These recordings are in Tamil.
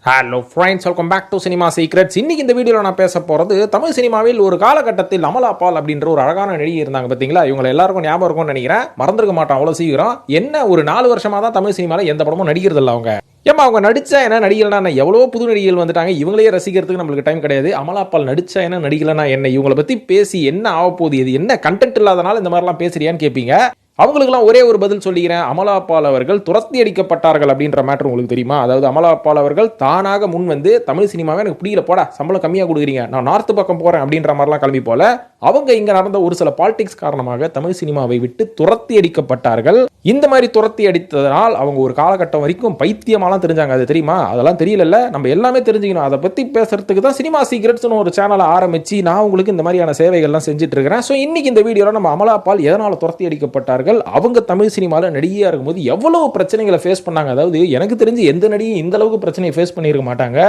Hello friends, welcome back to cinema secrets. இன்னைக்கு இந்த வீடியோவில் நான் பேச போகிறது தமிழ் சினிமாவில் ஒரு காலகட்டத்தில் அமலா பால் அப்படின்ற ஒரு அழகான நடிகை இருந்தாங்க பார்த்தீங்களா. இவங்களை எல்லாருக்கும் ஞாபகம் இருக்கும்னு நினைக்கிறேன், மறந்துருக்க மாட்டோம் அவ்வளோ சீக்கிரம். என்ன ஒரு 4 வருஷமாக தான் தமிழ் சினிமாவில் எந்த படமும் நடிக்கிறது இல்லை அவங்க. ஏமா அவங்க நடிச்சா என்ன, நடிகலனா எவ்வளோ புது நடிகைகள் வந்துட்டாங்க, இவங்களே ரசிக்கிறதுக்கு நம்மளுக்கு டைம் கிடையாது. அமலா பால் நடிச்சா என்ன, நடிகலனா என்ன, இவங்களை பற்றி பேசி என்ன ஆக போகுது, இது என்ன கண்டென்ட் இல்லாதனால இந்த மாதிரிலாம் பேசுறியான்னு கேட்பீங்க. அவங்களுக்குலாம் ஒரே ஒரு பதில் சொல்லிக்கிறேன். அமலா பால் அவர்கள் துரத்தி அடிக்கப்பட்டார்கள் அப்படின்ற மேட்டர் உங்களுக்கு தெரியுமா? அதாவது அமலா பால் அவர்கள் தானாக முன் வந்து தமிழ் சினிமாவே எனக்கு பிடிக்கல, போடா சம்பளம் கம்மியாக கொடுக்குறீங்க, நான் நார்த்து பக்கம் போகிறேன் அப்படின்ற மாதிரிலாம் கிளம்பி போல அவங்க இங்கே நடந்த ஒரு சில பாலிடிக்ஸ் காரணமாக தமிழ் சினிமாவை விட்டு துரத்தி அடிக்கப்பட்டார்கள். இந்த மாதிரி துரத்தி அடித்ததனால் அவங்க ஒரு காலகட்டம் வரைக்கும் பைத்தியமாலாம் தெரிஞ்சாங்க. அது தெரியுமா? அதெல்லாம் தெரியல, நம்ம எல்லாமே தெரிஞ்சுக்கணும். அதை பற்றி பேசுறதுக்கு தான் சினிமா சீக்ரெட்ஸ்னு ஒரு சேனலை ஆரம்பிச்சு நான் உங்களுக்கு இந்த மாதிரியான சேவைகள்லாம் செஞ்சுட்டு இருக்கிறேன். ஸோ இன்னைக்கு இந்த வீடியோவில் நம்ம அமலா பால் எதனால் துரத்தி அடிக்கப்பட்டார்கள், அவங்க தமிழ் சினிமாவில் நடிகையா இருக்கும்போது எவ்வளவு பிரச்சனைகளை ஃபேஸ் பண்ணாங்க. அதாவது எனக்கு தெரிஞ்சு எந்த நடிகையும் இந்த அளவுக்கு பிரச்சனையை ஃபேஸ் பண்ணியிருக்க மாட்டாங்க.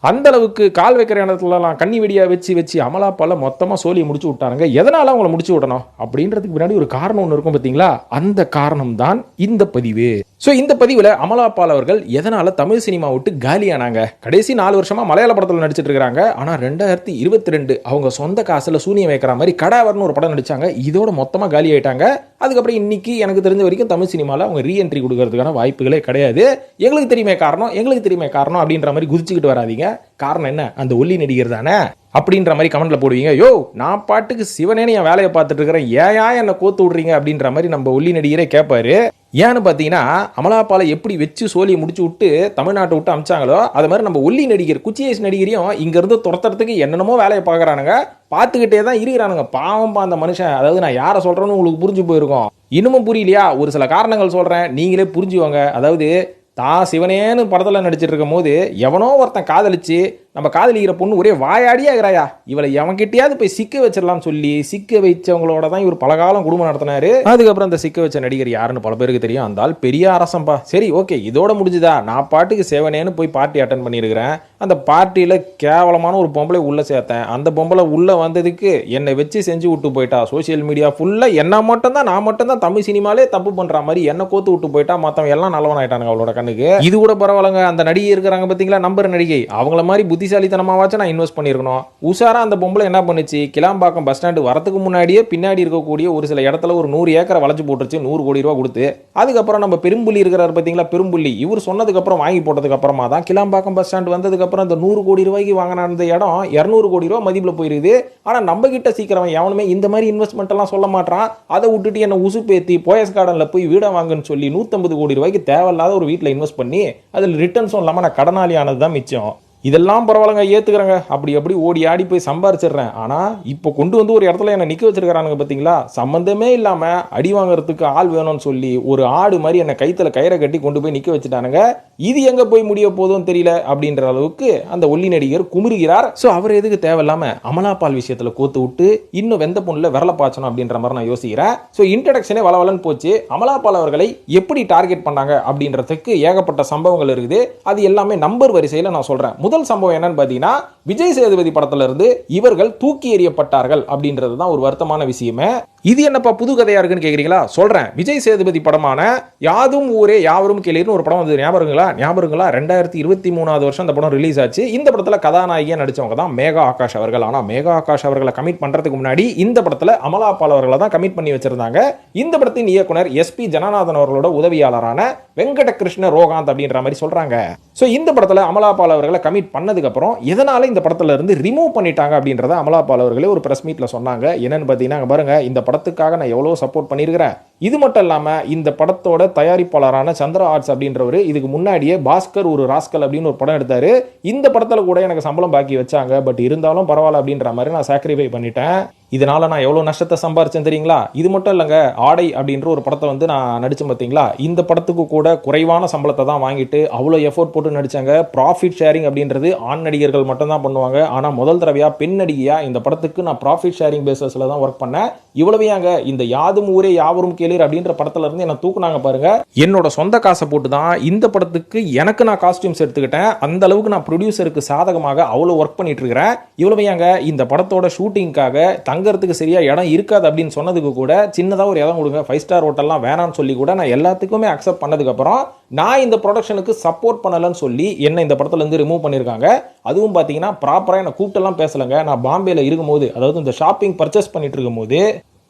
அந்த அளவுக்கு கால் வைக்கிற இடத்துலலாம் கண்ணி வெடியா வச்சு அமலா பால மொத்தமாக சோழியை முடிச்சு விட்டாங்க. எதனால அவங்களை முடிச்சு விடணும் அப்படின்றதுக்கு பின்னாடி ஒரு காரணம் ஒன்று இருக்கும் பார்த்தீங்களா, அந்த காரணம் தான் இந்த பதிவு. ஸோ இந்த பதிவில் அமலா பால் அவர்கள் எதனால தமிழ் சினிமா விட்டு காலியானாங்க. கடைசி 4 வருஷமா மலையாள படத்தில் நடிச்சிட்டு இருக்காங்க. ஆனால் 2022 அவங்க சொந்த காசில் சூனியம் வைக்கிற மாதிரி கடாவர்னு ஒரு படம் நடிச்சாங்க. இதோட மொத்தமாக காலி ஆயிட்டாங்க. அதுக்கப்புறம் இன்னைக்கு எனக்கு தெரிஞ்ச வரைக்கும் தமிழ் சினிமாவில் அவங்க ரீஎன்ட்ரி கொடுக்கறதுக்கான வாய்ப்புகளே கிடையாது. எங்களுக்கு தெரியுமே காரணம் அப்படின்ற மாதிரி குதிச்சுக்கிட்டு வராதிங்க. காரணம் என்ன, அந்த ஒல்லி நடிகர் தானே அப்படின்ற மாதிரி கமெண்ட்ல போடுவீங்க. யோ, நான் பாட்டுக்கு சிவனேன்னு என் வேலையை பார்த்துட்டு இருக்கிறேன், ஏன் என்ன கோத்து விடுறீங்க அப்படின்ற மாதிரி நம்ம ஒல்லி நடிகரே கேட்பாரு. ஏன்னு பார்த்தீங்கன்னா, அமலா பாலை எப்படி வச்சு சோழியை முடிச்சு விட்டு தமிழ்நாட்டை விட்டு அமிச்சாங்களோ அது மாதிரி நம்ம ஒல்லி நடிகர் குச்சியேஸ் நடிகரையும் இங்கிருந்து துரத்துறதுக்கு என்னென்னமோ வேலையை பார்க்குறானுங்க, பார்த்துக்கிட்டே தான் இருக்கிறானுங்க. பாவம் அந்த மனுஷன். அதாவது நான் யாரை சொல்கிறேன்னு உங்களுக்கு புரிஞ்சு போயிருக்கோம். இன்னமும் புரியலையா? ஒரு சில காரணங்கள் சொல்கிறேன், நீங்களே புரிஞ்சுவாங்க. அதாவது தான் சிவனேன்னு படத்தில் நடிச்சிட்டு இருக்கும் போது எவனோ ஒருத்தன் காதலிச்சு நம்ம காதலிக்கிற பொண்ணு ஒரே வாயாடியா இருக்கிறாயா, இவளை எவன்கிட்டயாவது போய் சிக்க வச்சிடலாம்னு சொல்லி சிக்க வச்சவங்களோட தான் இவர் பலகாலம் குடும்பம் நடத்தினாரு. அதுக்கப்புறம் அந்த சிக்க வச்ச நடிகர் யாருன்னு பல பேருக்கு தெரியும். அந்த ஆள் பெரிய அரசம்பா. சரி, ஓகே, இதோட முடிஞ்சுதா? நான் பாட்டுக்கு சேவனேன்னு போய் பார்ட்டி அட்டன் பண்ணியிருக்கிறேன். அந்த பார்ட்டியில் கேவலமான ஒரு பொம்பளை உள்ள சேர்த்தேன். அந்த பொம்பளை உள்ள வந்ததுக்கு என்னை வச்சு செஞ்சு விட்டு போயிட்டா. சோசியல் மீடியா ஃபுல்லாக நான் மட்டும்தான் தமிழ் சினிமாலே தப்பு பண்ற மாதிரி என்ன கோத்து விட்டு போயிட்டா. மற்றவங்க எல்லாம் நல்லவன் ஆயிட்டானுங்க அவளோட கண்ணுக்கு. இது கூட பரவாயில்லங்க. அந்த நடிகை இருக்கிறாங்க பார்த்தீங்களா, நம்பர் நடிகை, அவங்கள மாதிரி புத்திசாலித்தனமாவாச்சும் நான் இன்வெஸ்ட் பண்ணியிருக்கணும். உஷாரா அந்த பொம்பளை என்ன பண்ணுச்சு, கிளாம்பாக்கம் பஸ் ஸ்டாண்டு வரதுக்கு முன்னாடியே பின்னாடி இருக்கக்கூடிய ஒரு சில இடத்துல ஒரு 100 ஏக்கரை வளைச்சு போட்டுருச்சு 100 கோடி ரூபா கொடுத்து. அதுக்கப்புறம் நம்ம பெரும்புள்ளி இருக்கிறார் பார்த்தீங்களா, பெரும்புள்ளி, இவர் சொன்னதுக்கு அப்புறம் வாங்கி போட்டதுக்கு அப்புறமா தான் கிளாம்பாக்கம் பஸ் ஸ்டாண்டு வந்ததுக்கு அப்புறம் அந்த 100 கோடி ரூபாய்க்கு வாங்கின அந்த இடம் 200 கோடி ரூபா மதிப்பில் போயிருக்குது. ஆனால் நம்ம கிட்ட சீக்கிரம் எவனுமே இந்த மாதிரி இன்வெஸ்ட்மெண்ட் எல்லாம் சொல்ல மாட்டான். அதை விட்டுட்டு என்ன உசுப்பேத்தி போயஸ் கார்டனில் போய் வீடை வாங்குன்னு சொல்லி 150 கோடி ரூபாய்க்கு தேவையில்லாத ஒரு வீட்டில் இன்வெஸ்ட் பண்ணி அதில் ரிட்டர்ன்ஸும் இல்லாமல் நான் கடனாளி ஆனது தான் மிச்சம். இதெல்லாம் பரவாயில்லங்க, ஏத்துக்கிறாங்க. அப்படி ஓடி ஆடி போய் சம்பாரிச்சிடுறேன். ஆனால் இப்போ கொண்டு வந்து ஒரு இடத்துல என்னை நிற்க வச்சிருக்கிறானுங்க பார்த்தீங்களா, சம்மந்தமே இல்லாமல் அடி வாங்குறதுக்கு ஆள் வேணும்னு சொல்லி ஒரு ஆடு மாதிரி என்னை கைத்தில் கயிறை கட்டி கொண்டு போய் நிற்க வச்சுட்டானுங்க. இது எங்கே போய் முடிய போதும் தெரியல அப்படின்ற அளவுக்கு அந்த ஒல்லி நடிகர் குமுறுகிறார். ஸோ அவர் எதுக்கு தேவையில்லாமல் அமலா பால் விஷயத்தில் கோத்து விட்டு இன்னும் வெந்த பொண்ணில் விரல பாய்ச்சணும் அப்படின்ற மாதிரி நான் யோசிக்கிறேன். ஸோ இன்ட்ரடக்ஷனே வளவலன்னு போச்சு. அமலா பால் அவர்களை எப்படி டார்கெட் பண்ணாங்க அப்படின்றதுக்கு ஏகப்பட்ட சம்பவங்கள் இருக்குது. அது எல்லாமே நம்பர் வரிசையில் நான் சொல்கிறேன். முதல் சம்பவம் என்னன்னு பார்த்தீங்கன்னா, விஜய் சேதுபதி படத்துல இருந்து இவர்கள் தூக்கி எறியப்பட்டார்கள் அப்படின்றது தான் ஒரு வருத்தமான விஷயமே. இது என்னப்பா புது கதையா இருக்குன்னு கேக்குறீங்களா? சொல்றேன். விஜய் சேதுபதி படமான யாதும் ஊரே யாவரும் கேளீர்னு ஒரு படம் வந்து ஞாபகங்களா 2023 வருஷம் அந்த படம் ரிலீஸ் ஆச்சு. இந்த படத்துல கதாநாயகியா நடிச்சவங்க தான் மேகா ஆகாஷ் அவர்கள். ஆனா மேகா ஆகாஷ் அவர்களை கமிட் பண்றதுக்கு முன்னாடி இந்த படத்துல அமலா பால் அவர்களை தான் கமிட் பண்ணி வச்சிருந்தாங்க. இந்த படத்தின் இயக்குனர் SP ஜனநாதன் அவர்களோட உதவியாளரான வெங்கட கிருஷ்ண ரோகாந்த் அப்படின்ற மாதிரி சொல்றாங்க. சோ இந்த படத்துல அமலா பால் அவர்களை கமிட் பண்ணதுக்கு அப்புறம் எதனால இந்த படத்துல இருந்து ரிமூவ் பண்ணிட்டாங்க அப்படின்றத அமலா பால் அவர்களே ஒரு பிரஸ் மீட்ல சொன்னாங்க. என்னன்னு பாத்தீங்கன்னா, பாருங்க, இந்த படத்துக்காக நான் எவ்வளவு சப்போர்ட் பண்ணியிருக்கிறேன். இது மட்டும் இல்லாம இந்த படத்தோட தயாரிப்பாளரான சந்திரா ஆர்ட்ஸ் அப்படின்றவர் இதுக்கு முன்னாடியே பாஸ்கர் ஒரு ராஸ்கல் அப்படின்னு ஒரு படம் எடுத்தாரு. இந்த படத்துல கூட எனக்கு சம்பளம் பாக்கி வச்சாங்க, பட் இருந்தாலும் பரவாயில்ல அப்படின்ற மாதிரி நான் சாக்ரிஃபை பண்ணிட்டேன். இதனால நான் எவ்வளவு நஷ்டத்தை சம்பாரிச்சேன் தெரியுங்களா? இது மட்டும் இல்லைங்க, ஆடை அப்படின்ற ஒரு படத்தை வந்து நான் நடிச்சேன் பார்த்தீங்களா, இந்த படத்துக்கு கூட குறைவான சம்பளத்தை தான் வாங்கிட்டு அவ்வளோ எஃபோர்ட் போட்டு நடிச்சாங்க. ப்ராஃபிட் ஷேரிங் அப்படின்றது ஆண் நடிகர்கள் மட்டும் தான் பண்ணுவாங்க. ஆனால் முதல் தடவையா பெண் நடிகையா இந்த படத்துக்கு நான் ப்ராஃபிட் ஷேரிங் பேசிஸ்ல தான் ஒர்க் பண்ணேன். இவ்வளவையாங்க இந்த யாதும் ஊரே யாவரும் கேளீர் அப்படின்ற படத்துல இருந்து என்ன தூக்குனாங்க பாருங்க. என்னோட சொந்த காசை போட்டு தான் இந்த படத்துக்கு எனக்கு நான் காஸ்டியூம்ஸ் எடுத்துக்கிட்டேன். அந்த அளவுக்கு நான் ப்ரொடியூசருக்கு சாதகமாக அவ்வளோ ஒர்க் பண்ணிட்டு இருக்கிறேன். இவ்வளவையாங்க இந்த படத்தோட ஷூட்டிங்காக தங்கறதுக்கு சரியா இடம் இருக்காது அப்படின்னு சொன்னதுக்கு கூட சின்னதாக ஒரு இடம் கொடுங்க, 5 ஸ்டார் ஹோட்டல்லாம் வேணாம்னு சொல்லி கூட நான் எல்லாத்துக்குமே அக்செப்ட் பண்ணதுக்கப்புறம் நான் இந்த ப்ரொடக்ஷனுக்கு சப்போர்ட் பண்ணலன்னு சொல்லி என்ன இந்த படத்துல இருந்து ரிமூவ் பண்ணியிருக்காங்க. அதுவும் பார்த்தீங்கன்னா ப்ராப்பராக என்னை கூப்பிட்டெல்லாம் பேசலைங்க. நான் பாம்பேல இருக்கும்போது, அதாவது இந்த ஷாப்பிங் பர்ச்சேஸ் பண்ணிட்டு இருக்கும்போது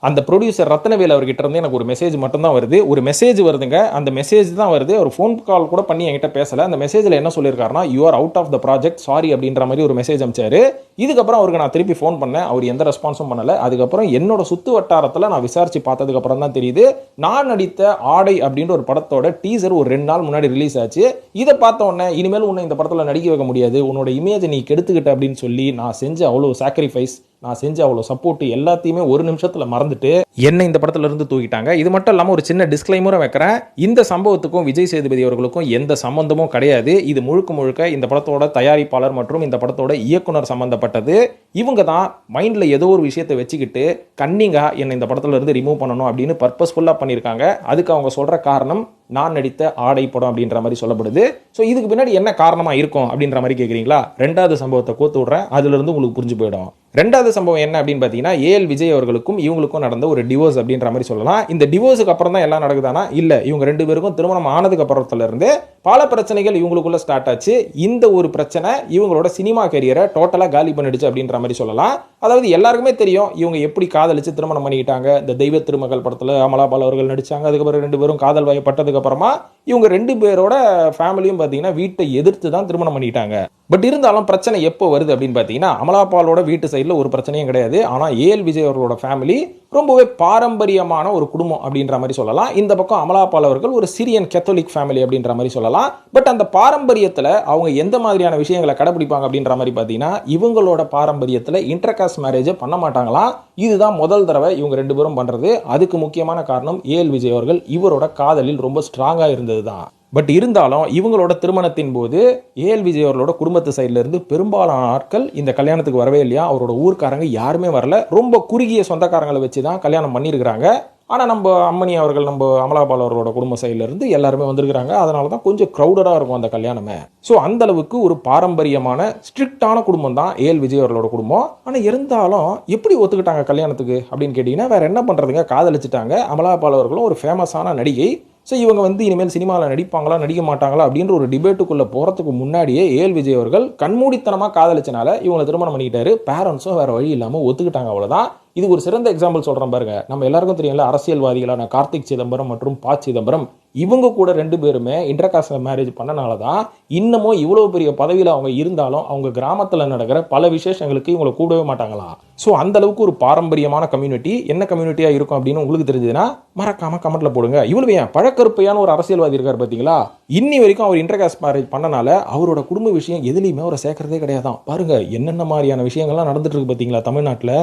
அந்த ப்ரொடியூசர் ரத்னவேல் அவர்கிட்ட இருந்து எனக்கு ஒரு மெசேஜ் மட்டும் தான் வருது. ஒரு மெசேஜ் வருதுங்க, அந்த மெசேஜ் தான் வருது. ஒரு ஃபோன் கால் கூட பண்ணி என்கிட்ட பேசல. அந்த மெசேஜில் என்ன சொல்லியிருக்காருன்னா, you are out of the project, sorry அப்படின்ற மாதிரி ஒரு மெசேஜ் அனுப்பிச்சாரு. இதுக்கப்புறம் அவருக்கு நான் திருப்பி ஃபோன் பண்ணேன், அவர் எந்த ரெஸ்பான்ஸும் பண்ணல. அதுக்கப்புறம் என்னோட சுத்து வட்டாரத்தில் நான் விசாரிச்சு பார்த்ததுக்கு அப்புறம் தான் தெரியுது, நான் நடித்த ஆடை அப்படின்ற ஒரு படத்தோட டீசர் ஒரு 2 நாள் முன்னாடி ரிலீஸ் ஆச்சு. இதை பார்த்த உடனே இனிமேல் உன்னை இந்த படத்தில் நடிக்க வைக்க முடியாது, உன்னோட இமேஜை நீ கெடுத்துக்கிட்ட அப்படின்னு சொல்லி நான் செஞ்ச அவ்வளோ சாக்ரிஃபைஸ், நான் செஞ்ச அவ்வளோ சப்போர்ட் எல்லாத்தையுமே ஒரு நிமிஷத்தில் மறந்துட்டு என்ன இந்த படத்துல இருந்து தூக்கிட்டாங்க. இது மட்டும் இல்லாமல் ஒரு சின்ன டிஸ்க்ளைமரும் வைக்கிறேன், இந்த சம்பவத்துக்கும் விஜய் சேதுபதி அவர்களுக்கும் எந்த சம்பந்தமும் கிடையாது. இது முழுக்க முழுக்க இந்த படத்தோட தயாரிப்பாளர் மற்றும் இந்த படத்தோட இயக்குனர் சம்பந்தப்பட்டது. இவங்க தான் மைண்ட்ல ஏதோ ஒரு விஷயத்தை வச்சுக்கிட்டு கன்னிங்கா என்னை இந்த படத்துல இருந்து ரிமூவ் பண்ணணும் அப்படின்னு பர்பஸ்ஃபுல்லா பண்ணியிருக்காங்க. அதுக்கு அவங்க சொல்ற காரணம் நான் நடித்த ஆடை படம் அப்படின்ற மாதிரி சொல்லப்படுது. ஸோ இதுக்கு பின்னாடி என்ன காரணமா இருக்கும் அப்படின்ற மாதிரி கேட்குறீங்களா? 2வது சம்பவத்தை கோத்து விடுறேன், அதுல இருந்து உங்களுக்கு புரிஞ்சு போயிடும். 2வது சம்பவம் என்ன அப்படின்னு பார்த்தீங்கன்னா, ஏஎல் விஜய் அவர்களுக்கும் இவங்களுக்கும் நடந்த ஒரு டிவோர்ஸ் அப்படின்ற மாதிரி சொல்லலாம். இந்த டிவோர்ஸுக்கு அப்புறம் தான் எல்லாம் நடக்குதானா? இல்ல, இவங்க 2 பேருக்கும் திருமணம் ஆனதுக்கு அப்புறத்துல இருந்து பல பிரச்சனைகள் இவங்களுக்குள்ள ஸ்டார்ட் ஆச்சு. இந்த ஒரு பிரச்சனை இவங்களோட சினிமா கரியரை டோட்டலா காலி பண்ணிடுச்சு அப்படின்ற மாதிரி சொல்லலாம். அதாவது எல்லாருக்குமே தெரியும் இவங்க எப்படி காதலிச்சு திருமணம் பண்ணிக்கிட்டாங்க. இந்த தெய்வ திருமகள் படத்துல அமலாபால் அவர்கள் நடிச்சாங்க. அதுக்கப்புறம் 2 பேரும் காதல் வயப்பட்டதுக்கு அப்புறமா இவங்க 2 பேரோட ஃபேமிலியும் பார்த்தீங்கன்னா வீட்டை எதிர்த்து தான் திருமணம் பண்ணிட்டாங்க. பட் இருந்தாலும் பிரச்சனை எப்போ வருது அப்படின்னு பார்த்தீங்கன்னா, அமலாபாலோட வீட்டு சைடில் ஒரு பிரச்சனையும் கிடையாது. ஆனால் ஏஎல் விஜய் அவர்களோட ஃபேமிலி ரொம்பவே பாரம்பரியமான ஒரு குடும்பம் அப்படின்ற மாதிரி சொல்லலாம். இந்த பக்கம் அமலாபால் அவர்கள் ஒரு சிரியன் கேத்தோலிக் ஃபேமிலி அப்படின்ற மாதிரி சொல்லலாம். பட் அந்த பாரம்பரியத்தில் அவங்க எந்த மாதிரியான விஷயங்களை கடைபிடிப்பாங்க அப்படின்ற மாதிரி பார்த்தீங்கன்னா, இவங்களோட பாரம்பரியத்தில் இன்டர்காஸ்ட் மேரேஜை பண்ண மாட்டாங்களாம். இதுதான் முதல் தடவை இவங்க 2 பேரும் பண்றது. அதுக்கு முக்கியமான காரணம் ஏஎல் விஜய் அவர்கள் இவரோட காதலில் ரொம்ப ஸ்ட்ராங்காக இருந்தது தான். பட் இருந்தாலும் இவங்களோட திருமணத்தின் போது ஏஎல் விஜய் அவர்களோட குடும்பத்து சைட்ல இருந்து பெரும்பாலான ஆட்கள் இந்த கல்யாணத்துக்கு வரவே இல்லையா. அவரோட ஊர்க்காரங்க யாருமே வரல. ரொம்ப குறுகிய சொந்தக்காரங்களை வச்சு தான் கல்யாணம் பண்ணியிருக்கிறாங்க. ஆனால் நம்ம அம்மணி அவர்கள், நம்ம அமலாபால் அவர்களோட குடும்ப சைடில் இருந்து எல்லாருமே வந்திருக்கிறாங்க. அதனால தான் கொஞ்சம் க்ரௌடடாக இருக்கும் அந்த கல்யாணமே. ஸோ அந்த அளவுக்கு ஒரு பாரம்பரியமான ஸ்ட்ரிக்டான குடும்பம் தான் ஏஎல் விஜய் அவர்களோட குடும்பம். ஆனால் இருந்தாலும் எப்படி ஒத்துக்கிட்டாங்க கல்யாணத்துக்கு அப்படின்னு கேட்டிங்கன்னா, வேற என்ன பண்ணுறதுங்க, காதலிச்சிட்டாங்க. அமலாபால் அவர்களும் ஒரு ஃபேமஸான நடிகை. ஸோ இவங்க வந்து இனிமேல் சினிமாவில் நடிப்பாங்களா நடிக்க மாட்டாங்களா அப்படின்ற ஒரு டிபேட்டுக்குள்ளே போகிறதுக்கு முன்னாடியே ஏஎல் விஜய் அவர்கள் கண்மூடித்தனமாக காதலிச்சனால இவங்களை திருமணம் பண்ணிக்கிட்டாரு. பேரண்ட்ஸும் வேறு வழி இல்லாமல் ஒத்துக்கிட்டாங்க, அவ்வளோதான். இது ஒரு சிறந்த எக்ஸாம்பிள் சொல்கிறேன் பாருங்க. நம்ம எல்லாருக்கும் தெரியல, அரசியல்வாதிகளான கார்த்திக் சிதம்பரம் மற்றும் ப. சிதம்பரம் இவங்க கூட 2 பேருமே இன்டர்காஸ்ட் மேரேஜ் பண்ணனால தான் இன்னமும் இவ்வளோ பெரிய பதவியில் அவங்க இருந்தாலும் அவங்க கிராமத்தில் நடக்கிற பல விசேஷங்களுக்கு இவங்களை கூடவே மாட்டாங்களாம். ஸோ அந்த அளவுக்கு ஒரு பாரம்பரியமான கம்யூனிட்டி. என்ன கம்யூனிட்டியாக இருக்கும் அப்படின்னு உங்களுக்கு தெரிஞ்சதுன்னா மறக்காம கமெண்ட்ல போடுங்க. இவ்வளவு ஏன் பழக்கருப்பையான ஒரு அரசியல்வாதி இருக்கார் பார்த்தீங்களா, இன்னி வரைக்கும் அவர் இன்டர்காஸ்ட் மேரேஜ் பண்ணனால அவரோட குடும்ப விஷயம் எதுலையுமே அவரை சேர்க்கறதே கிடையாதான். பாருங்க என்னென்ன மாதிரியான விஷயங்கள்லாம் நடந்துட்டு இருக்கு பார்த்தீங்களா தமிழ்நாட்டில்.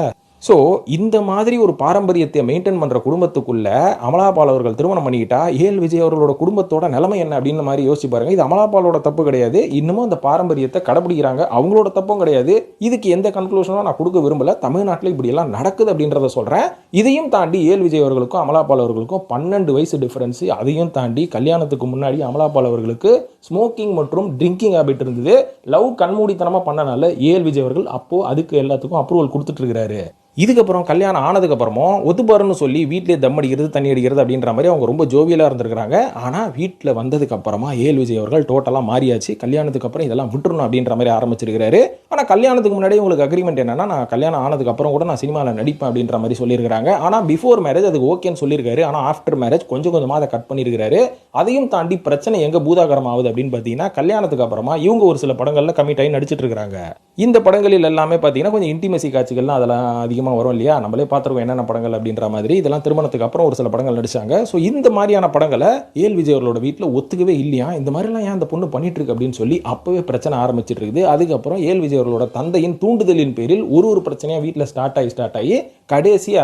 ஸோ இந்த மாதிரி ஒரு பாரம்பரியத்தை மெயின்டைன் பண்ணுற குடும்பத்துக்குள்ள அமலாபால் அவர்கள் திருமணம் பண்ணிக்கிட்டா ஏஎல் விஜய் அவர்களோட குடும்பத்தோட நிலைமை என்ன அப்படின்னு மாதிரி யோசிச்சு பாருங்க. இது அமலாபாலோட தப்பு கிடையாது, இன்னமும் அந்த பாரம்பரியத்தை கடைபிடிக்கிறாங்க, அவங்களோட தப்பும் கிடையாது. இதுக்கு எந்த கன்க்ளூஷனும் நான் கொடுக்க விரும்பல. தமிழ்நாட்டில் இப்படி எல்லாம் நடக்குது அப்படின்றத சொல்றேன். இதையும் தாண்டி ஏஎல் விஜய் அவர்களுக்கும் அமலாபால் அவர்களுக்கும் 12 வயசு டிஃபரன்ஸ். அதையும் தாண்டி கல்யாணத்துக்கு முன்னாடி அமலாபால் அவர்களுக்கு ஸ்மோக்கிங் மற்றும் ட்ரிங்கிங் ஹேபிட் இருந்தது. லவ் கண்மூடித்தனமா பண்ணனால ஏஎல் விஜய் அவர்கள் அப்போ அதுக்கு எல்லாத்துக்கும் அப்ரூவல் கொடுத்துட்டு இருக்கிறாரு. இதுக்கப்புறம் கல்யாணம் ஆனதுக்கு அப்புறமும் ஒத்துப்பாருன்னு சொல்லி வீட்டிலே தம் அடிக்கிறது தண்ணி அடிக்கிறது அப்படின்ற மாதிரி அவங்க ரொம்ப ஜோவியலாக இருந்திருக்கிறாங்க. ஆனால் வீட்டில் வந்ததுக்கு அப்புறமா ஏஎல் விஜய் அவர்கள் டோட்டலாக மாறியாச்சு. கல்யாணத்துக்கு அப்புறம் இதெல்லாம் விட்டுறணும் அப்படின்ற மாதிரி ஆரம்பிச்சிருக்கிறாரு. ஆனால் கல்யாணத்துக்கு முன்னாடி உங்களுக்கு அக்ரிமெண்ட் என்னன்னா, நான் கல்யாணம் ஆனதுக்கு அப்புறம் கூட நான் சினிமாவில் நடிப்பேன் அப்படின்ற மாதிரி சொல்லியிருக்காங்க. ஆனால் பிஃபோர் மேரேஜ் அதுக்கு ஓகேன்னு சொல்லியிருக்காரு. ஆனால் ஆஃப்டர் மேரேஜ் கொஞ்சம் கொஞ்சமாக அதை கட் பண்ணியிருக்காரு. அதையும் தாண்டி பிரச்சனை எங்கே பூதாகரம் ஆகுது அப்படின்னு பார்த்தீங்கன்னா, கல்யாணத்துக்கு அப்புறமா இவங்க ஒரு சில படங்களில் கமிட் ஆகி நடிச்சிட்டு இருக்காங்க. இந்த படங்களில் எல்லாமே பார்த்தீங்கன்னா கொஞ்சம் இன்டிமசி காட்சிகள்லாம் அதெல்லாம் அதிகமாக வரும் இல்லையா, நம்மளே பார்த்துருக்கோம் என்னென்ன படங்கள் அப்படின்ற மாதிரி. இதெல்லாம் திருமணத்துக்கு அப்புறம் ஒரு சில படங்கள் நடிச்சாங்க. ஸோ இந்த மாதிரியான படங்களை ஏஎல் விஜய் அவர்களோட வீட்டில் ஒத்துக்கவே இல்லையா, இந்த மாதிரிலாம் ஏன் அந்த பொண்ணு பண்ணிட்டு இருக்கு அப்படின்னு சொல்லி அப்பவே பிரச்சனை ஆரம்பிச்சிட்டு இருக்குது. அதுக்கப்புறம் ஏஎல் விஜய் அவர்களோட தந்தையின் தூண்டுதலின் பேரில் ஒரு பிரச்சனையா வீட்டில் ஸ்டார்ட் ஆகி கடைசியா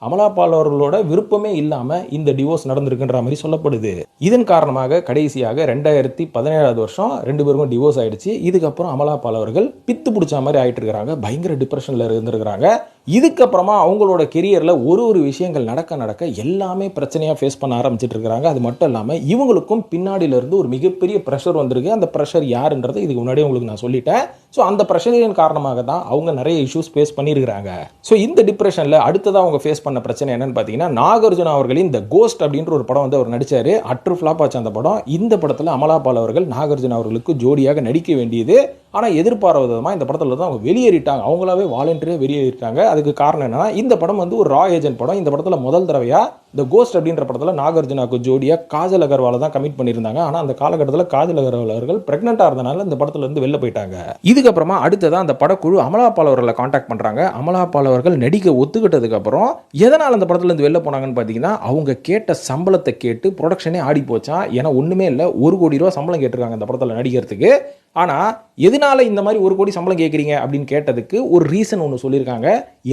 அமலாபால் அவர்களோட விருப்பமே இல்லாம இந்த டிவோர்ஸ் நடந்திருக்குன்ற மாதிரி சொல்லப்படுது. இதன் காரணமாக கடைசியாக 2017 வருஷம் 2 பேருக்கும் டிவோர்ஸ் ஆயிடுச்சு. இதுக்கப்புறம் அமலாபால் அவர்கள் பித்து பிடிச்ச மாதிரி ஆயிட்டு இருக்காங்க. பயங்கர டிப்ரெஷன்ல இருந்திருக்கிறாங்க. இதுக்கப்புறமா அவங்களோட கெரியரில் ஒரு விஷயங்கள் நடக்க எல்லாமே பிரச்சனையாக ஃபேஸ் பண்ண ஆரம்பிச்சிட்டு இருக்கிறாங்க. அது மட்டும் இல்லாமல் இவங்களுக்கும் பின்னாடியிலிருந்து ஒரு மிகப்பெரிய ப்ரெஷர் வந்திருக்கு. அந்த ப்ரெஷர் யாருன்றது இதுக்கு முன்னாடி உங்களுக்கு நான் சொல்லிட்டேன். ஸோ அந்த ப்ரெஷரின் காரணமாக தான் அவங்க நிறைய இஷ்யூஸ் ஃபேஸ் பண்ணியிருக்கிறாங்க. ஸோ இந்த டிப்ரெஷனில் அடுத்ததாக அவங்க ஃபேஸ் பண்ண பிரச்சனை என்னன்னு பார்த்தீங்கன்னா, நாகார்ஜுனா அவர்களின் த கோஸ்ட் அப்படின்ற ஒரு படம் வந்து அவர் நடிச்சார். அட்ரு ஃப்ளாப் ஆச்சு அந்த படம். இந்த படத்தில் அமலாபால் அவர்கள் நாகார்ஜுனா அவர்களுக்கு ஜோடியாக நடிக்க வேண்டியது. ஆனால் எதிர்பாராத விதமாக இந்த படத்தில் தான் அவங்க வெளியேறிட்டாங்க. அவங்களாவே வாலண்டரியாக வெளியேறிட்டாங்க. அதுக்கு காரணம் என்னன்னா, இந்த படம் வந்து ஒரு ரா ஏஜென்ட் படம். இந்த படத்தில் முதல் தடவையாக த கோஸ்ட் அப்படின்ற படத்தில் நாகார்ஜுனாக்கு ஜோடியாக காஜல் அகர்வாலை தான் கமிட் பண்ணியிருந்தாங்க. ஆனால் அந்த காலகட்டத்தில் காஜல் அகர்வால் அவர்கள் பிரெக்னெண்டாக இருந்தனால இந்த படத்துல இருந்து வெளில போயிட்டாங்க. இதுக்கப்புறமா அடுத்ததான் அந்த படக்குழு அமலாபால் அவர்களை காண்டாக்ட் பண்ணுறாங்க. அமலாபால் அவர்கள் நடிக்க ஒத்துக்கிட்டதுக்கு அப்புறம் எதனால் அந்த படத்துல இருந்து வெளில போனாங்கன்னு பார்த்தீங்கன்னா, அவங்க கேட்ட சம்பளத்தை கேட்டு ப்ரொடக்ஷனே ஆடி போச்சான். ஏன்னா ஒன்றுமே இல்லை, 1 கோடி ரூபா சம்பளம் கேட்டிருக்காங்க இந்த படத்தில் நடிக்கிறதுக்கு. ஆனால் எதனால இந்த மாதிரி 1 கோடி சம்பளம் கேட்குறீங்க அப்படின்னு கேட்டதுக்கு ஒரு ரீசன் ஒன்று சொல்லியிருக்காங்க.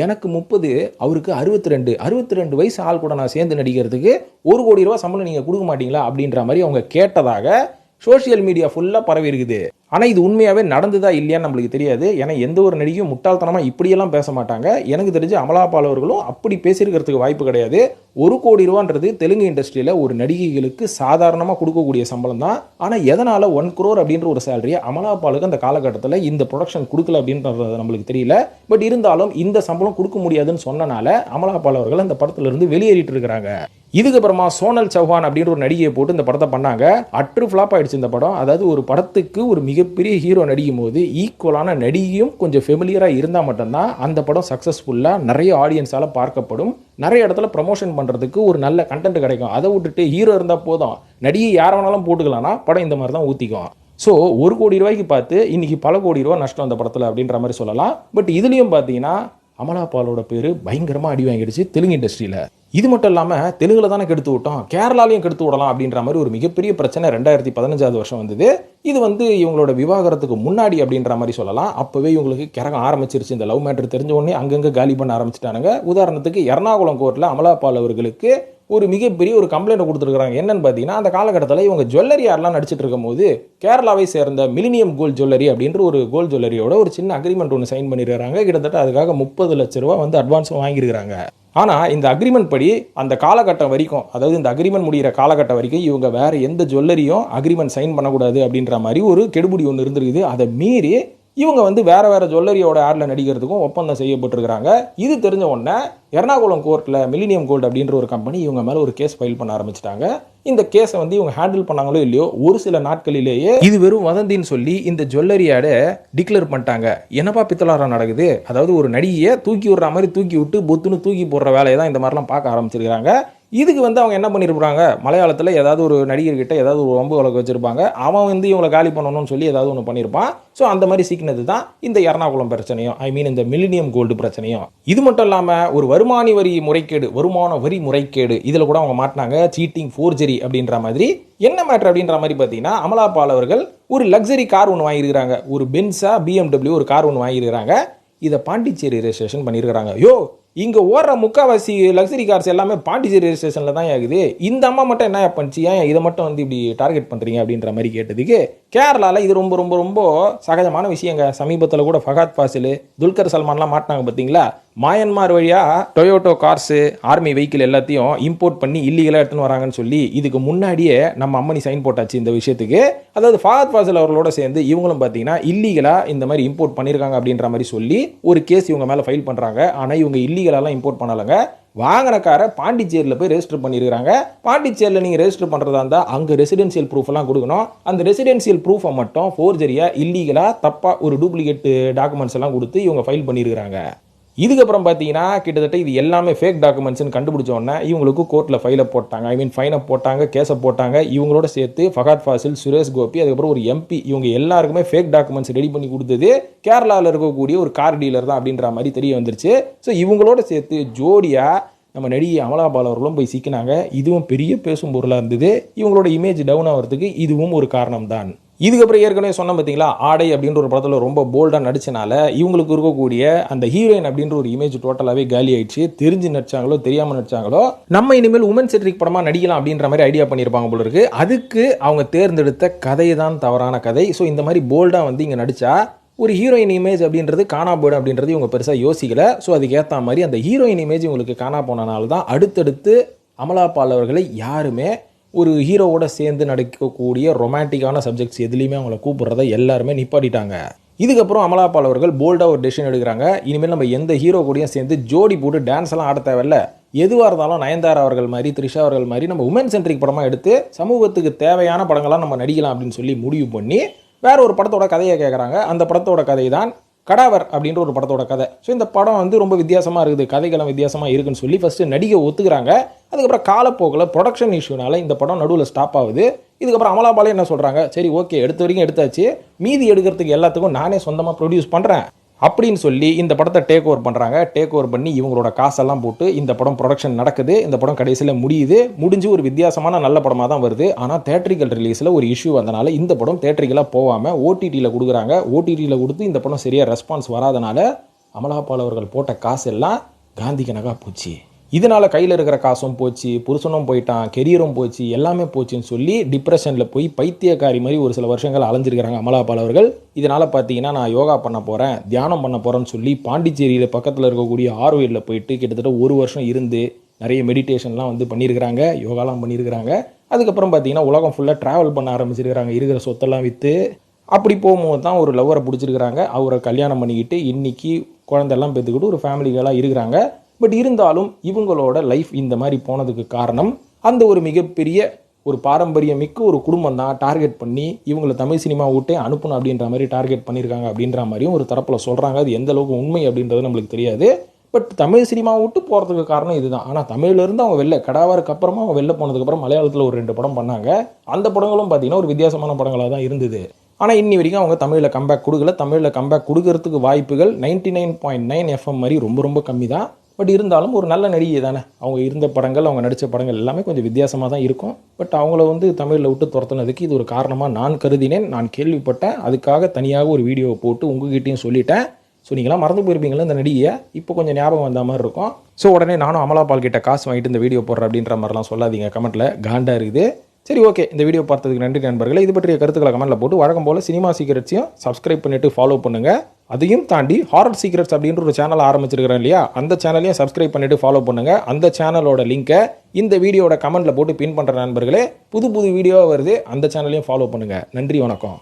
எனக்கு 30, அவருக்கு 62 வயசு ஆள் கூட நான் சேர்ந்து நடிக்கிறதுக்கு 1 கோடி ரூபா சம்பளம் நீங்கள் கொடுக்க மாட்டீங்களா அப்படின்ற மாதிரி அவங்க கேட்டதாக சோஷியல் மீடியா ஃபுல்லாக பரவி இருக்குது. ஆனால் இது உண்மையாகவே நடந்ததா இல்லையான்னு நம்மளுக்கு தெரியாது. ஏன்னா எந்த ஒரு நடிகையும் முட்டாள்தனமாக இப்படியெல்லாம் பேச மாட்டாங்க. எனக்கு தெரிஞ்சு அமலாபால் அவர்களும் அப்படி பேசியிருக்கிறதுக்கு வாய்ப்பு கிடையாது. 1 கோடி ரூபான்றது தெலுங்கு இண்டஸ்ட்ரியில் ஒரு நடிகைகளுக்கு சாதாரணமாக கொடுக்கக்கூடிய சம்பளம் தான். ஆனால் எதனால் 1 crore அப்படின்ற ஒரு சேலரியை அமலாபாலுக்கு அந்த காலகட்டத்தில் இந்த ப்ரொடக்ஷன் கொடுக்கல அப்படின்றது நம்மளுக்கு தெரியல. பட் இருந்தாலும் இந்த சம்பளம் கொடுக்க முடியாதுன்னு சொன்னனால அமலாபால் அவர்கள் அந்த படத்திலிருந்து வெளியேறிட்டு இருக்கிறாங்க. இதுக்கப்புறமா சோனல் சௌஹான் அப்படின்ற ஒரு நடிகையை போட்டு இந்த படத்தை பண்ணாங்க. அட்ரு ஃப்ளாப் ஆயிடுச்சு இந்த படம். அதாவது ஒரு படத்துக்கு ஒரு மிகப்பெரிய ஹீரோ நடிக்கும் போது ஈக்குவலான நடிகையும் கொஞ்சம் ஃபெமிலியராக இருந்தால் மட்டும்தான் அந்த படம் சக்ஸஸ்ஃபுல்லாக நிறைய ஆடியன்ஸால் பார்க்கப்படும். நிறைய இடத்துல ப்ரமோஷன் பண்ணுறதுக்கு ஒரு நல்ல கண்டென்ட் கிடைக்கும். அதை விட்டுட்டு ஹீரோ இருந்தால் போதும், நடிகை யார் வேணாலும் போட்டுக்கலாம்னா படம் இந்த மாதிரி தான் ஊற்றிக்கும். ஸோ 1 கோடி ரூபாய்க்கு பார்த்து இன்னைக்கு பல கோடி ரூபா நஷ்டம் அந்த படத்தில் அப்படின்ற மாதிரி சொல்லலாம். பட் இதுலேயும் பார்த்தீங்கன்னா அமலாபாலோட பேர் பயங்கரமாக அடி வாங்கிடுச்சு தெலுங்கு இண்டஸ்ட்ரியில். இது மட்டும் இல்லாமல் தெலுங்குல தானே கெடுத்து விட்டோம், கேரளாலையும் கெடுத்து விடலாம் அப்படின்ற மாதிரி ஒரு மிகப்பெரிய பிரச்சனை 2015 வருஷம் வந்தது. இது வந்து இவங்களோட விவாகரத்துக்கு முன்னாடி அப்படின்ற மாதிரி சொல்லலாம். அப்போவே இவங்களுக்கு கிறகம் ஆரம்பிச்சிருச்சு. இந்த லவ் மேட்டர் தெரிஞ்ச உடனே அங்கங்கே காலி பண்ண ஆரம்பிச்சிட்டானுங்க. உதாரணத்துக்கு எர்ணாகுளம் கோர்ட்டில் அமலாபால் அவர்களுக்கு ஒரு மிகப்பெரிய ஒரு கம்ப்ளைண்ட் கொடுத்துருக்காங்க. என்னன்னு பார்த்தீங்கன்னா, அந்த காலகட்டத்தில் இவங்க ஜுவல்லரி யாரெல்லாம் நடிச்சிட்டு இருக்கும் போது கேரளாவை சேர்ந்த மிலினியம் கோல்ட் ஜுவல்லரி அப்படின்ற ஒரு கோல்ட் ஜுவல்லரியோட ஒரு சின்ன அக்ரிமெண்ட் ஒன்று சைன் பண்ணிருக்காங்க. கிட்டத்தட்ட அதுக்காக 30 லட்ச ரூபா வந்து அட்வான்ஸும் வாங்கியிருக்காங்க. ஆனால் இந்த அக்ரிமெண்ட் படி அந்த காலகட்டம் வரைக்கும், அதாவது இந்த அக்ரிமெண்ட் முடிகிற காலகட்டம் வரைக்கும் இவங்க வேற எந்த ஜுவல்லரியும் அக்ரிமெண்ட் சைன் பண்ணக்கூடாது அப்படின்ற மாதிரி ஒரு கெடுபிடி ஒன்று இருந்திருக்குது. அதை மீறி இவங்க வந்து வேற ஜுவல்லரியோட ஆடில் நடிக்கிறதுக்கும் ஒப்பந்தம் செய்யப்பட்டிருக்கிறாங்க. இது தெரிஞ்ச உடனே எர்ணாகுளம் கோர்ட்டில் மிலினியம் கோல்ட் அப்படின்ற ஒரு கம்பெனி இவங்க மேலே ஒரு கேஸ் ஃபைல் பண்ண ஆரம்பிச்சிட்டாங்க. இந்த கேஸை வந்து இவங்க ஹேண்டில் பண்ணாங்களோ இல்லையோ, ஒரு சில நாட்களிலேயே இது வெறும் வதந்தின்னு சொல்லி இந்த ஜுவல்லரி ஆடை டிக்ளேர் பண்ணிட்டாங்க. என்னப்பா பித்தலாரம் நடக்குது, அதாவது ஒரு நடிகையை தூக்கி விடுற மாதிரி தூக்கி விட்டு பொத்துன்னு தூக்கி போடுற வேலையை தான் இந்த மாதிரிலாம் பார்க்க ஆரம்பிச்சிருக்காங்க. இதுக்கு வந்து அவங்க என்ன பண்ணியிருப்பாங்க, மலையாளத்தில் ஏதாவது ஒரு நடிகர்கிட்ட ஏதாவது ஒரு வம்பு வழக்கு வச்சிருப்பாங்க. அவன் வந்து இவங்களை காலி பண்ணணும்னு சொல்லி ஏதாவது ஒன்று பண்ணியிருப்பான். ஸோ அந்த மாதிரி சிக்கினது தான் இந்த எர்ணாகுளம் பிரச்சனையும், இந்த மிலினியம் கோல்டு பிரச்சனையும். இது மட்டும் இல்லாமல் ஒரு வருமான வரி முறைகேடு இதில் கூட அவங்க மாட்டினாங்க. சீட்டிங், ஃபோர்ஜரி அப்படின்ற மாதிரி. என்ன மேட்டர் அப்படின்ற மாதிரி பார்த்தீங்கன்னா, அமலாபால் அவர்கள் ஒரு லக்ஸரி கார் ஒன்று வாங்கியிருக்கிறாங்க. ஒரு பென்ஸா BMW ஒரு கார் ஒன்று வாங்கியிருக்கிறாங்க. இதை பாண்டிச்சேரி ரெஜிஸ்ட்ரேஷன் பண்ணியிருக்கிறாங்க. இங்கே ஓடுற முக்காவாசி லக்ஸரி கார்ஸ் எல்லாமே பாண்டிச்சேரி ரெஜிஸ்ட்ரேஷனில் தான் ஆகுது. இந்த அம்மா மட்டும் என்ன பண்ணிச்சு, ஏன் இதை மட்டும் வந்து இப்படி டார்கெட் பண்ணுறீங்க அப்படின்ற மாதிரி கேட்டதுக்கு, கேரளாவில் இது ரொம்ப ரொம்ப ரொம்ப சகஜமான விஷயங்க. சமீபத்தில் கூட ஃபஹத் ஃபாசில், துல்கர் சல்மான்லாம் மாட்டினாங்க பார்த்தீங்களா. மயன்மார் வழியாக டொயோட்டோ கார்ஸு, ஆர்மி வெஹிக்கிள் எல்லாத்தையும் இம்போர்ட் பண்ணி இல்லீகலாக எடுத்துன்னு வராங்கன்னு சொல்லி இதுக்கு முன்னாடியே நம்ம அம்மனி சைன் போட்டாச்சு இந்த விஷயத்துக்கு. அதாவது ஃபஹத் ஃபாசில் அவர்களோட சேர்ந்து இவங்களும் பார்த்தீங்கன்னா இல்லீகலாக இந்த மாதிரி இம்போர்ட் பண்ணியிருக்காங்க அப்படின்ற மாதிரி சொல்லி ஒரு கேஸ் இவங்க மேலே ஃபைல் பண்ணுறாங்க. ஆனால் இவங்க இல்லீகலாலாம் இம்போர்ட் பண்ணலைங்க. வாங்கின காரை பாண்டிச்சேரியில் போய் ரெஜிஸ்டர் பண்ணியிருக்காங்க. பாண்டிச்சேரியில் நீங்கள் ரெஜிஸ்டர் பண்ணுறதா இருந்தால் அங்கே ரெசிடென்சியல் ப்ரூஃப் எல்லாம் கொடுக்கணும். அந்த ரெசிடென்சியல் ப்ரூஃபை மட்டும் ஃபோர்ஜரியாக இல்லீகலாக தப்பாக ஒரு டூப்ளிகேட் டாக்குமெண்ட்ஸ் எல்லாம் கொடுத்து இவங்க ஃபைல் பண்ணியிருக்கிறாங்க. இதுக்கப்புறம் பார்த்தீங்கன்னா கிட்டத்தட்ட இது எல்லாமே ஃபேக் டாக்குமெண்ட்ஸ்னு கண்டுபிடிச்ச உடனே இவங்களுக்கு கோர்ட்டில் ஃபைனை போட்டாங்க, ஃபைனை போட்டாங்க, கேஸை போட்டாங்க. இவங்களோட சேர்த்து ஃபஹத் ஃபாசில், சுரேஷ் கோபி, அதுக்கப்புறம் ஒரு MP, இவங்க எல்லாருக்குமே ஃபேக் டாக்குமெண்ட்ஸ் ரெடி பண்ணி கொடுத்தது கேரளாவில் இருக்கக்கூடிய ஒரு கார் டீலர் தான் அப்படின்ற மாதிரி தெரிய வந்துருச்சு. ஸோ இவங்களோட சேர்த்து ஜோடியாக நம்ம நடிகை அமலாபால் அவர்களும் போய் சிக்கினாங்க. இதுவும் பெரிய பேசும் பொருளாக இருந்தது. இவங்களோட இமேஜ் டவுன் ஆகிறதுக்கு இதுவும் ஒரு காரணம் தான். இதுக்கப்புறம் ஏற்கனவே சொன்ன பார்த்தீங்களா, ஆடை அப்படின்ற ஒரு படத்தில் ரொம்ப போல்டாக நடிச்சனால இவங்களுக்கு இருக்கக்கூடிய அந்த ஹீரோயின் அப்படின்ற ஒரு இமேஜ் டோட்டலாகவே காலி ஆயிடுச்சு. தெரிஞ்சு நடிச்சாங்களோ தெரியாமல் நடிச்சாங்களோ, நம்ம இனிமேல் உமன் சென்ட்ரிக் படமாக நடிக்கலாம் அப்படின்ற மாதிரி ஐடியா பண்ணியிருப்பாங்க போல இருக்கு. அதுக்கு அவங்க தேர்ந்தெடுத்த கதை தான் தவறான கதை. ஸோ இந்த மாதிரி போல்டாக வந்து இங்கே நடிச்சா ஒரு ஹீரோயின் இமேஜ் அப்படின்றது காணா போய்டும் அப்படின்றது இவங்க பெருசாக யோசிக்கல. ஸோ அதுக்கேற்ற மாதிரி அந்த ஹீரோயின் இமேஜ் இவங்களுக்கு காணா போனனால தான் அடுத்தடுத்து அமலா பால் அவர்களை யாருமே ஒரு ஹீரோவோட சேர்ந்து நடிக்கக்கூடிய ரொமான்டிக்கான சப்ஜெக்ட்ஸ் எதுலேயுமே அவங்கள கூப்பிட்றத எல்லாருமே நிப்பாட்டிட்டாங்க. இதுக்கப்புறம் அமலா பால் அவர்கள் போல்டாக ஒரு டெசிஷன் எடுக்கிறாங்க. இனிமேல் நம்ம எந்த ஹீரோ கூடயும் சேர்ந்து ஜோடி போட்டு டான்ஸ் எல்லாம் ஆட தேவையில்ல, எதுவாக இருந்தாலும் நயன்தாரா அவர்கள் மாதிரி த்ரிஷா அவர்கள் மாதிரி நம்ம உமன் சென்ட்ரிக் படமாக எடுத்து சமூகத்துக்கு தேவையான படங்களாக நம்ம நடிக்கலாம் அப்படின்னு சொல்லி முடிவு பண்ணி வேற ஒரு படத்தோட கதையை கேட்குறாங்க. அந்த படத்தோட கதை தான் கடாவர் அப்படின்ற ஒரு படத்தோட கதை. ஸோ இந்த படம் வந்து ரொம்ப வித்தியாசமாக இருக்குது, கதைகளும் வித்தியாசமாக இருக்குன்னு சொல்லி ஃபஸ்ட்டு நடிகை ஒத்துக்கிறாங்க. அதுக்கப்புறம் காலப்போக்கில் ப்ரொடக்ஷன் இஷ்யூனால இந்த படம் நடுவில் ஸ்டாப் ஆகுது. இதுக்கப்புறம் அமலா பாலே என்ன சொல்கிறாங்க, சரி ஓகே எடுத்த வரைக்கும் எடுத்தாச்சு, மீதி எடுக்கிறதுக்கு எல்லாத்துக்கும் நானே சொந்தமாக ப்ரொடியூஸ் பண்ணுறேன் அப்படின்னு சொல்லி இந்த படத்தை டேக் ஓவர் பண்ணுறாங்க. டேக் ஓவர் பண்ணி இவங்களோட காசெல்லாம் போட்டு இந்த படம் ப்ரொடக்ஷன் நடக்குது. இந்த படம் கடைசியில் முடிஞ்சு ஒரு வித்தியாசமான நல்ல படமாக தான் வருது. ஆனால் தேட்டரிக்கல் ரிலீஸில் ஒரு இஷ்யூ வந்தனால இந்த படம் தேட்டரிக்கலாக போகாமல் ஓடிடியில் கொடுக்குறாங்க. ஓடிடியில் கொடுத்து இந்த படம் சரியாக ரெஸ்பான்ஸ் வராதனால அமலா பால் அவர்கள் போட்ட காசு எல்லாம் காந்தி கணக்காக போச்சு. இதனால் கையில் இருக்கிற காசும் போச்சு, புருஷனும் போயிட்டான், கெரியரும் போச்சு, எல்லாமே போச்சுன்னு சொல்லி டிப்ரெஷனில் போய் பைத்தியக்காரி மாதிரி ஒரு சில வருஷங்கள் அலைஞ்சிருக்கிறாங்க அமலா பால் அவர்கள். இதனால் பார்த்தீங்கன்னா நான் யோகா பண்ண போகிறேன், தியானம் பண்ண போகிறேன்னு சொல்லி பாண்டிச்சேரியில் பக்கத்தில் இருக்கக்கூடிய ஆர்வேலில் போயிட்டு கிட்டத்தட்ட ஒரு வருஷம் இருந்து நிறைய மெடிடேஷன்லாம் வந்து பண்ணியிருக்கிறாங்க, யோகாலாம் பண்ணியிருக்கிறாங்க. அதுக்கப்புறம் பார்த்தீங்கன்னா உலகம் ஃபுல்லாக ட்ராவல் பண்ண ஆரம்பிச்சிருக்கிறாங்க, இருக்கிற சொத்தெல்லாம் விற்று. அப்படி போகும்போது தான் ஒரு லவ்வரை பிடிச்சிருக்கிறாங்க. அவரை கல்யாணம் பண்ணிக்கிட்டு இன்றைக்கி குழந்தையெல்லாம் பெற்றுக்கிட்டு ஒரு ஃபேமிலிகளாக இருக்கிறாங்க. பட் இருந்தாலும் இவங்களோட லைஃப் இந்த மாதிரி போனதுக்கு காரணம் அந்த ஒரு மிகப்பெரிய ஒரு பாரம்பரியமிக்க ஒரு குடும்பம் தான் டார்கெட் பண்ணி இவங்களை தமிழ் சினிமா விட்டே அனுப்பணும் அப்படின்ற மாதிரி டார்கெட் பண்ணியிருக்காங்க அப்படின்ற மாதிரியும் ஒரு தரப்பில் சொல்கிறாங்க. அது எந்த அளவுக்கு உண்மை அப்படின்றது நம்மளுக்கு தெரியாது. பட் தமிழ் சினிமா விட்டு போகிறதுக்கு காரணம் இதுதான். ஆனால் தமிழ்லேருந்து அவங்க வெளில கடாவருக்கு அப்புறமா அவங்க வெளில போனதுக்கப்புறம் மலையாளத்தில் ஒரு 2 படம் பண்ணாங்க. அந்த படங்களும் பார்த்திங்கன்னா ஒரு வித்தியாசமான படங்களாக தான் இருந்தது. ஆனால் இன்னி வரைக்கும் அவங்க தமிழில் கம்பேக் கொடுக்கல. தமிழில் கம்பேக் கொடுக்கறதுக்கு வாய்ப்புகள் 99.9 FM மாதிரி ரொம்ப ரொம்ப கம்மி தான். பட் இருந்தாலும் ஒரு நல்ல நடிகை தானே, அவங்க இருந்த படங்கள் அவங்க நடித்த படங்கள் எல்லாமே கொஞ்சம் வித்தியாசமாக தான் இருக்கும். பட் அவங்கள வந்து தமிழில் விட்டு துரத்துனதுக்கு இது ஒரு காரணமாக நான் கருதினேன், நான் கேள்விப்பட்டேன். அதுக்காக தனியாக ஒரு வீடியோவை போட்டு உங்ககிட்டையும் சொல்லிட்டேன். ஸோ நீங்களாம் மறந்து போயிருப்பீங்களா இந்த நடிகையை, இப்போ கொஞ்சம் ஞாபகம் வந்த மாதிரி இருக்கும். ஸோ உடனே நானும் அமலா பால் கிட்ட காசு வாங்கிட்டு இந்த வீடியோ போடுறேன் அப்படின்ற மாதிரிலாம் சொல்லாதீங்க, கமெண்ட்டில் காண்டாக இருக்குது. சரி ஓகே, இந்த வீடியோ பார்த்ததுக்கு நன்றி நண்பர்களே. இது பற்றிய கருத்துக்களை கமெண்ட்டில் போட்டு வழக்கம் போல் சினிமா சீக்ரெட்ஸையும் சப்ஸ்கிரைப் பண்ணிவிட்டு ஃபாலோ பண்ணுங்கள். அதையும் தாண்டி ஹாரர் சீக்ரெட்ஸ் அப்படின்ற ஒரு சேனல் ஆரம்பிச்சிருக்கிறேன் இல்லையா, அந்த சேனலையும் சப்ஸ்கிரைப் பண்ணிவிட்டு ஃபாலோ பண்ணுங்கள். அந்த சேனலோட லிங்கை இந்த வீடியோட கமெண்ட்டில் போட்டு பின் பண்ணுற நண்பர்களே. புது வீடியோவாக வருது, அந்த சேனலையும் ஃபாலோ பண்ணுங்கள். நன்றி, வணக்கம்.